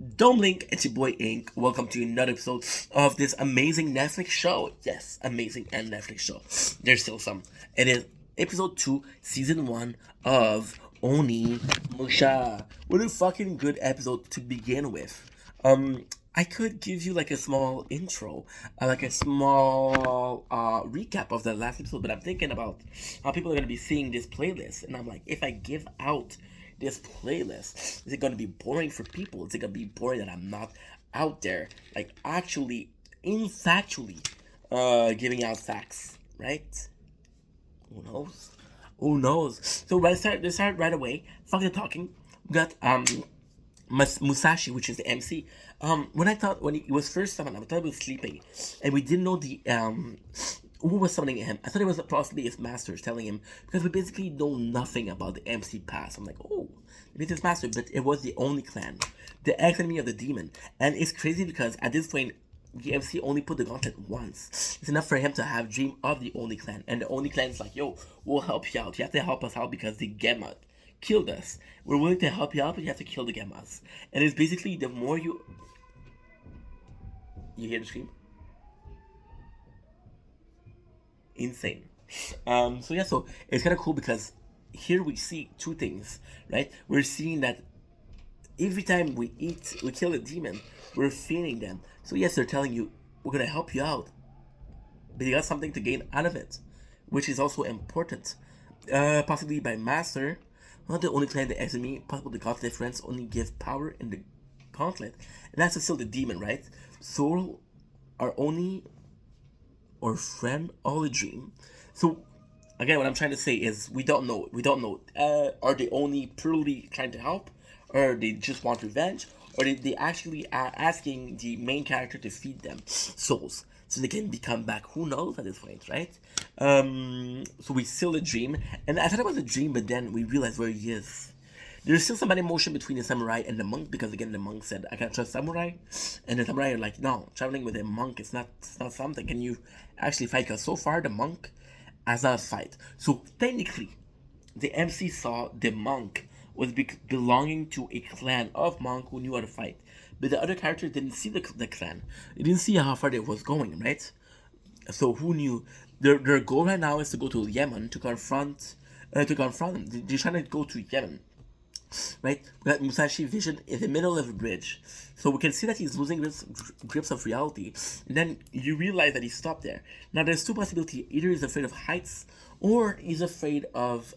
Don't blink, it's your boy Ink. Welcome to another episode of this amazing Netflix show. Yes, amazing and Netflix show. There's still some. It is episode 2, season 1 of onimusha. What a fucking good episode to begin with. I could give you like a small intro, like a small recap of the last episode, but I'm thinking about how people are gonna be seeing this playlist, and I'm like, if I give out this playlist, is it gonna be boring for people? Is it gonna be boring that I'm not out there, like actually, factually, giving out facts, right? Who knows? Who knows? So let's start right away. Fuck the talking. We got Musashi, which is the MC. When he was first summoned, I thought he was sleeping, and we didn't know the who was summoning him. I thought it was possibly his masters telling him, because we basically know nothing about the MC past. I'm like, oh, maybe it's his master, but it was the only clan, the ex enemy of the demon, and it's crazy because at this point. The MC only put the gauntlet once. It's enough for him to have dream of the only clan, and the only clan is like, "Yo, we'll help you out. You have to help us out because the Gemma killed us. We're willing to help you out, but you have to kill the Gemmas." And it's basically the more you hear the scream, insane. So it's kind of cool because here we see two things, right? We're seeing that every time we kill a demon, we're feeding them. So yes, they're telling you we're gonna help you out, but you got something to gain out of it, which is also important. Possibly by master, not the only clan the enemy, possibly the gauntlet friends only give power in the gauntlet, and that's still the demon, right? Soul are only or friend all a dream. So again, what I'm trying to say is we don't know. We don't know. Are they only purely trying to help, or they just want revenge, or they actually are asking the main character to feed them souls so they can become back? Who knows at this point, right? So we still a dream, and I thought it was a dream, but then we realized where he is. There's still some bad emotion between the samurai and the monk because again the monk said I can't trust samurai, and the samurai are like, no, traveling with a monk is not, it's not something. Can you actually fight? Because so far the monk has not fight. So technically, the MC saw the monk was belonging to a clan of monk who knew how to fight, but the other character didn't see the clan. They didn't see how far they was going, right? So who knew? Their goal right now is to go to Yemen to confront them. They're trying to go to Yemen, right? We got Musashi Vision in the middle of a bridge. So we can see that he's losing grips of reality. And then you realize that he stopped there. Now there's two possibilities. Either he's afraid of heights, or he's afraid of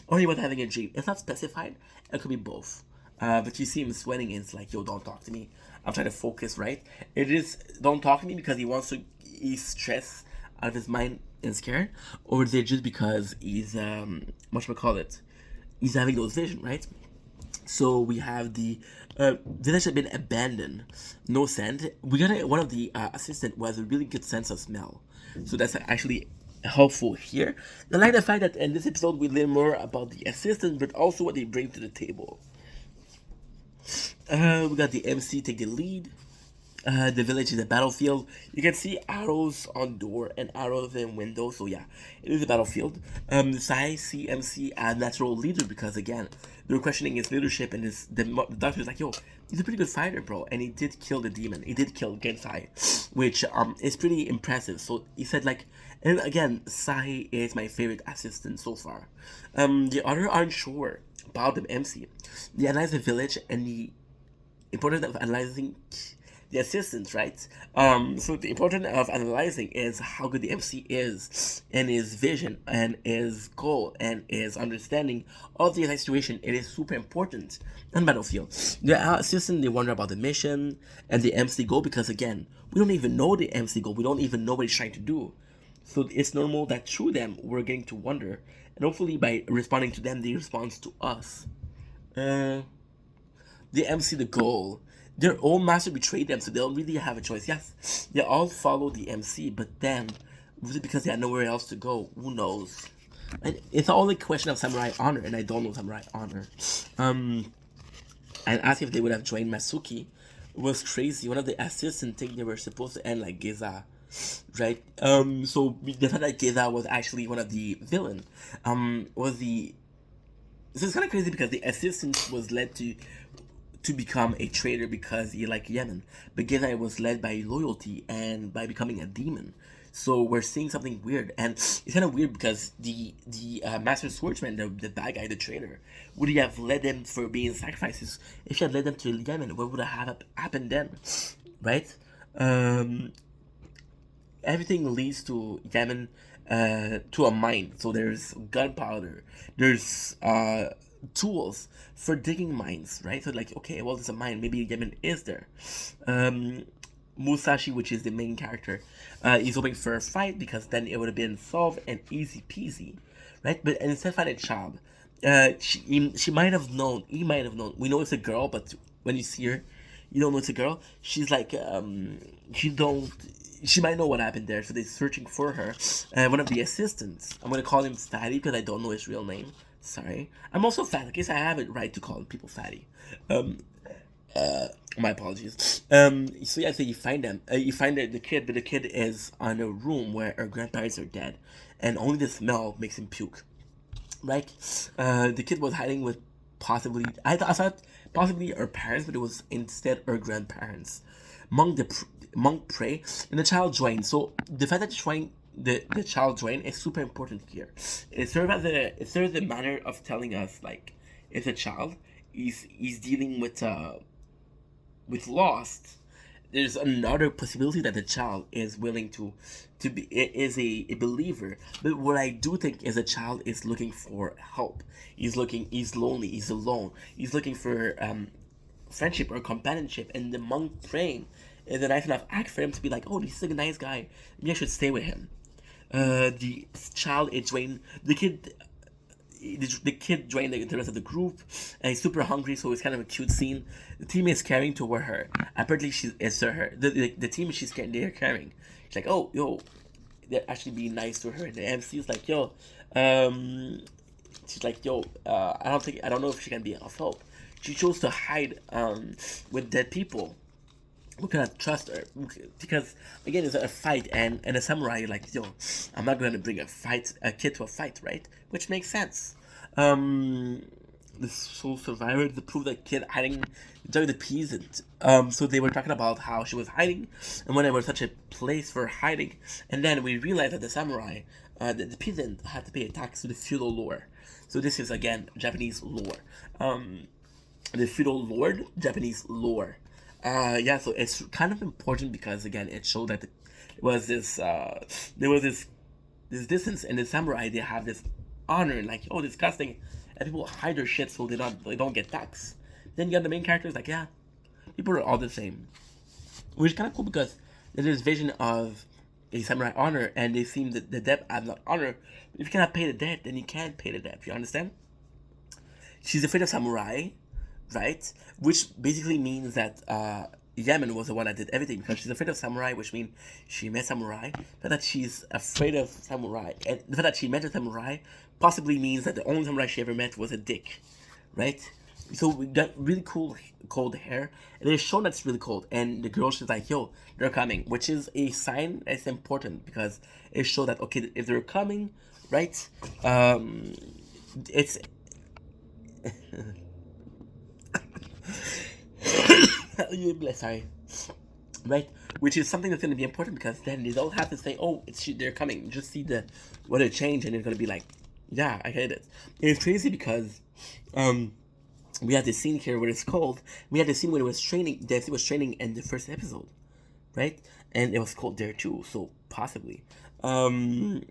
or he was having a dream. It's not specified. It could be both. But you see him sweating and it's like, yo, don't talk to me. I'm trying to focus, right? It is don't talk to me because he's stressed out of his mind and scared, or is it just because he's whatchamacallit, he's having those visions, right? So we have the village had been abandoned, no scent. We got one of the assistant who has a really good sense of smell, so that's actually helpful here. I like the fact that in this episode we learn more about the assistant, but also what they bring to the table. We got the MC take the lead. The village is a battlefield. You can see arrows on door and arrows in windows. So yeah, it is a battlefield. Sai see MC as natural leader because again, they were questioning his leadership, and the doctor's like, yo, he's a pretty good fighter, bro, and he did kill the demon. He did kill Gensai, which is pretty impressive. So he said like, and again, Sai is my favorite assistant so far. The other aren't sure about the MC. They analyze the village and the importance of analyzing the assistants, right? So the importance of analyzing is how good the MC is, and his vision, and his goal, and his understanding of the situation. It is super important on battlefield. The assistant, they wonder about the mission and the MC goal because again, we don't even know the MC goal. We don't even know what he's trying to do. So it's normal that through them we're getting to wonder, and hopefully by responding to them, they respond to us. The MC the goal. Their own master betrayed them, so they don't really have a choice. Yes, they all follow the MC, but then was it because they had nowhere else to go? Who knows? And it's all a question of samurai honor, and I don't know samurai honor. And asked if they would have joined Masuki was crazy. One of the assistants think they were supposed to end like Geza, right? So the fact that Geza was actually one of the villain, was the this is kind of crazy because the assistant was led to become a traitor because he liked Yemen. But Githai was led by loyalty and by becoming a demon. So we're seeing something weird, and it's kind of weird because the master swordsman, the bad guy, the traitor, would he have led them for being sacrifices? If he had led them to Yemen, what would have happened then, right? Um, Everything leads to Yemen, to a mine. So there's gunpowder, there's tools for digging mines, right? So like, okay, well, there's a mine. Maybe Yemen is there. Um, Musashi, which is the main character, is hoping for a fight because then it would have been solved and easy peasy, right? But instead of finding a child, she might have known. He might have known. We know it's a girl, but when you see her, you don't know it's a girl. She's like, she don't. She might know what happened there, so they're searching for her. One of the assistants, I'm gonna call him Fatty because I don't know his real name. Sorry, I'm also fat. I guess I have it right to call people Fatty. Um, my apologies. So yeah, so you find them. You find the kid, but the kid is on a room where her grandparents are dead, and only the smell makes him puke. Right? The kid was hiding with possibly I thought possibly her parents, but it was instead her grandparents. Monk pray and the child joined. So the fact that the child joined is super important here. It serves a manner of telling us like it's a child. He's dealing with lost. There's another possibility that the child is willing to be is a believer. But what I do think is a child is looking for help. He's lonely, he's alone, he's looking for friendship or companionship, and the monk praying is a nice enough act for him to be like, oh, this is a nice guy, maybe I should stay with him. The child is joined the kid joined the rest of the group, and he's super hungry, so it's kind of a cute scene. The team is carrying toward her. Apparently, it's her. The team they're carrying. She's like, oh, yo, they're actually being nice to her. And the MC is like, yo, she's like, yo, I don't know if she can be of help. She chose to hide with dead people. We cannot trust her because again it's a fight, and a samurai like, yo, I'm not gonna bring a kid to a fight, right? Which makes sense. um the sole survivor, the proof that kid hiding during the peasant. So they were talking about how she was hiding and when there was such a place for hiding, and then we realized that the samurai, the peasant had to pay a tax to the feudal lord. So this is again Japanese lore. The feudal lord, Japanese lore. Yeah, so it's kind of important because again, it showed that there was this distance, and the samurai they have this honor, like, oh, disgusting, and people hide their shit so they don't get taxed. Then you got the main characters like, yeah, people are all the same, which is kind of cool because there's this vision of a samurai honor, and they seem that the debt as not honor. If you cannot pay the debt, then you can't pay the debt. You understand? She's afraid of samurai, right? Which basically means that Yemen was the one that did everything because she's afraid of samurai, which means she met samurai. But that she's afraid of samurai, and the fact that she met a samurai possibly means that the only samurai she ever met was a dick, right? So we got really cold hair, and it's shown that's really cold. And the girl, she's like, "Yo, they're coming," which is a sign that's important because it shows that okay, if they're coming, right? It's sorry, right? Which is something that's going to be important because then they don't have to say, "Oh, they're coming." Just see what it changed, and it's going to be like, "Yeah, I get it." And it's crazy because, we had this scene here where it's cold. We had the scene when it was training. Desi was training in the first episode, right? And it was cold there too. So possibly, cold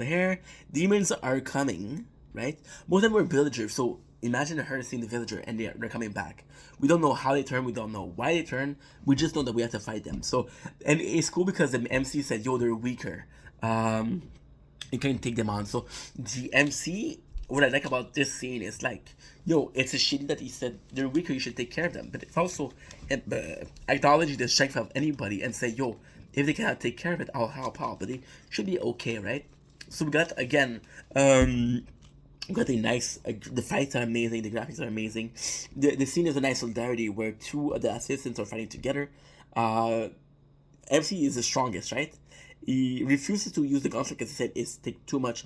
hair. Demons are coming, right? Most of them were villagers. So imagine her seeing the villager and they're coming back. We don't know how they turn. We don't know why they turn. We just know that we have to fight them. So, and it's cool because the MC said, "Yo, they're weaker. You can take them on." So the MC, what I like about this scene is like, yo, it's a shitty that he said they're weaker. You should take care of them, but it's also acknowledge the strength of anybody and say, yo, if they cannot take care of it, I'll help out. But they should be okay, right? So we got again. We got a nice. The fights are amazing. The graphics are amazing. The scene is a nice solidarity where two of the assistants are fighting together. MC is the strongest, right? He refuses to use the gunshot because he said it's take too much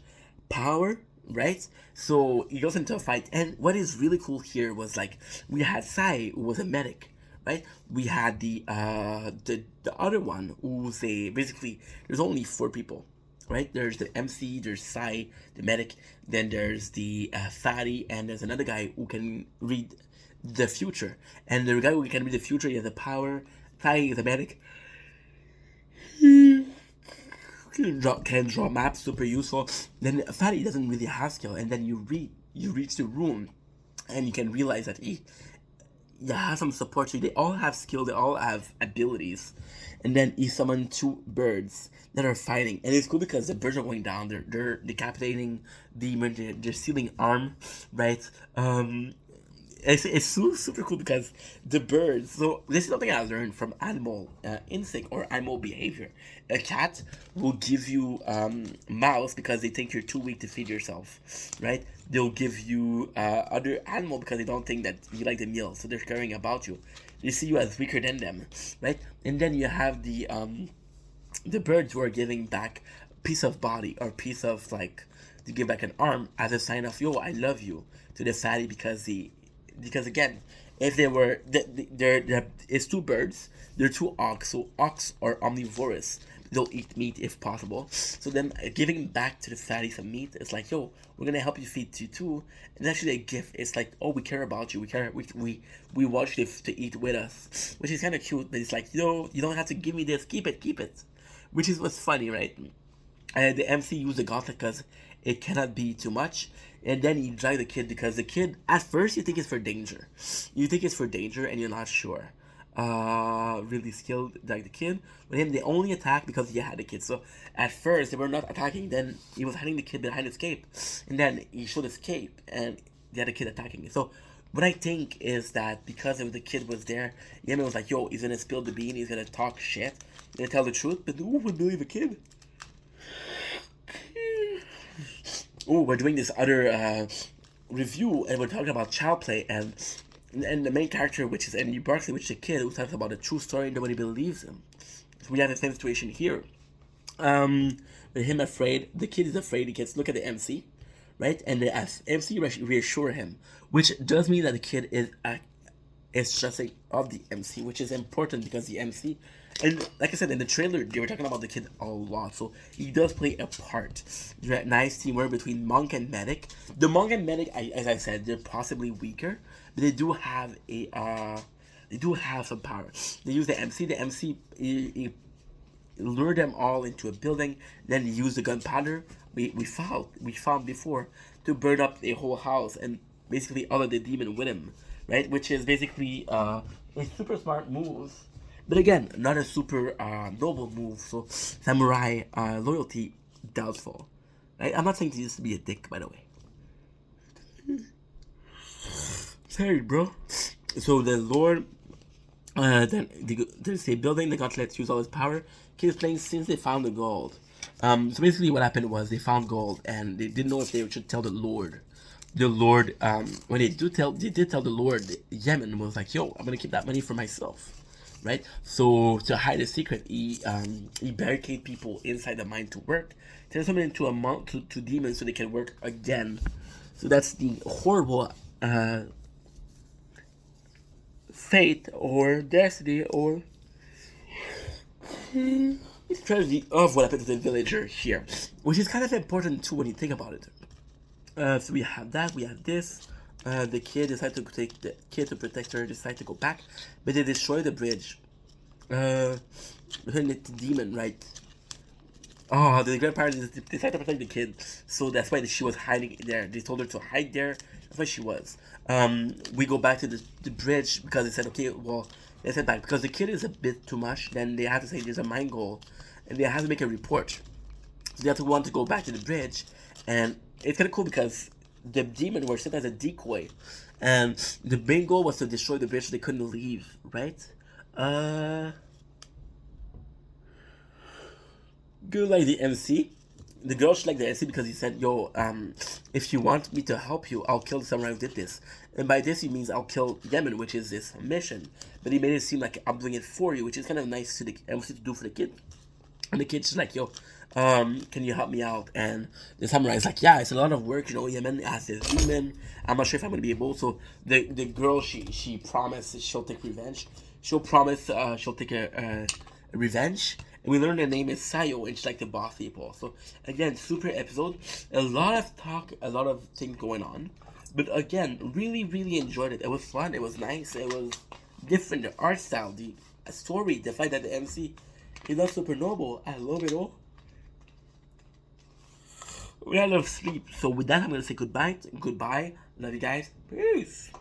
power, right? So he goes into a fight, and what is really cool here was like we had Sai, who was a medic, right? We had the other one who's a basically there's only four people, right? There's the MC, there's Sai, the medic, then there's the fatty, and there's another guy who can read the future, and the guy who can read the future, he has the power. Sai is a medic, can draw maps, super useful. Then Fatty doesn't really have skill, and then you reach the room, and you can realize that he has some support. So they all have skill, they all have abilities, and then he summoned two birds that are fighting, and it's cool because the birds are going down. They're decapitating demon. They're stealing arm, right? It's super cool because the birds. So this is something I learned from animal instinct or animal behavior. A cat will give you mouse because they think you're too weak to feed yourself, right? They'll give you other animal because they don't think that you like the meal, so they're caring about you. They see you as weaker than them, right? And then you have the birds who are giving back piece of body or piece of like to give back an arm as a sign of yo I love you to the fatty because again, if they were they're it's two birds, they're two ox, so ox are omnivorous. They'll eat meat if possible. So then giving back to the fatty some meat is like, yo, we're gonna help you feed you too. And actually a gift. It's like, oh, we care about you. We want you to eat with us, which is kind of cute. But it's like, yo, you don't have to give me this. Keep it, which is what's funny, right? The MC used the gauntlet because it cannot be too much. And then he drag the kid because the kid, at first, you think it's for danger. You think it's for danger and you're not sure. Really skilled like the kid. But him, they only attack because he had the kid. So at first, they were not attacking. Then he was hiding the kid behind escape. And then he showed escape and the other kid attacking it. So what I think is that because of the kid was there, Yemen was like, yo, he's gonna spill the bean, he's gonna talk shit, he's gonna tell the truth, but who would believe a kid? Oh, we're doing this other review, and we're talking about child play, and the main character, which is Andy Barkley, which is a kid who talks about a true story and nobody believes him. So we have the same situation here. With him afraid, the kid is afraid. He gets look at the MC, right, and the MC reassure him, which does mean that the kid is trusting of the MC, which is important because the MC, and like I said in the trailer, they were talking about the kid a lot, so he does play a part. There's a nice teamwork between monk and medic. The monk and medic, as I said, they're possibly weaker, but they do have they do have some power. They use the MC. The MC he lure them all into a building. Then he used the gunpowder we found before to burn up a whole house and basically all of the demon with him, right? Which is basically a super smart move, but again, not a super noble move. So samurai loyalty doubtful, right? I'm not saying he used to be a dick, by the way. Sorry, bro. So the Lord, then there's a building. They got to let use all his power. Kids playing since they found the gold. So basically, what happened was they found gold and they didn't know if they should tell the Lord. The Lord, when they did tell the Lord. Yemen was like, "Yo, I'm gonna keep that money for myself." Right. So to hide a secret, he barricade people inside the mine to work. Turns them into a monk to demons so they can work again. So that's the horrible fate or destiny or tragedy of what happened to the villager here, which is kind of important too when you think about it. So we have that, we have this. The kid decided to take the kid to protect her, decided to go back, but they destroy the bridge. The demon, right? Oh, the grandparents decided to protect the kid, so that's why she was hiding there. They told her to hide there. That's why she was. We go back to the bridge because they said, okay, well, they said back because the kid is a bit too much. Then they have to say there's a mine goal, and they have to make a report. So they have to want to go back to the bridge, and it's kind of cool because the demon were set as a decoy, and the main goal was to destroy the bridge so they couldn't leave, right? Good like the MC. The girl should like the MC because he said, "Yo, if you want me to help you, I'll kill the samurai who did this." And by this he means I'll kill Yemen, which is this mission. But he made it seem like I'm doing it for you, which is kind of nice to the MC to do for the kid. And the kid's just like, yo, can you help me out? And the samurai's like, yeah, it's a lot of work, you know. Yemen has this demon. I'm not sure if I'm gonna be able. So the girl, she promised she'll take revenge. She'll promise she'll take a revenge. And we learn her name is Sayo, and she's like the boss people. So again, super episode. A lot of talk, a lot of things going on. But again, really, really enjoyed it. It was fun. It was nice. It was different. The art style, the story, the fact that the MC is not super noble. I love it all. We had a lot of sleep. So with that, I'm gonna say goodbye. Goodbye. Love you guys. Peace.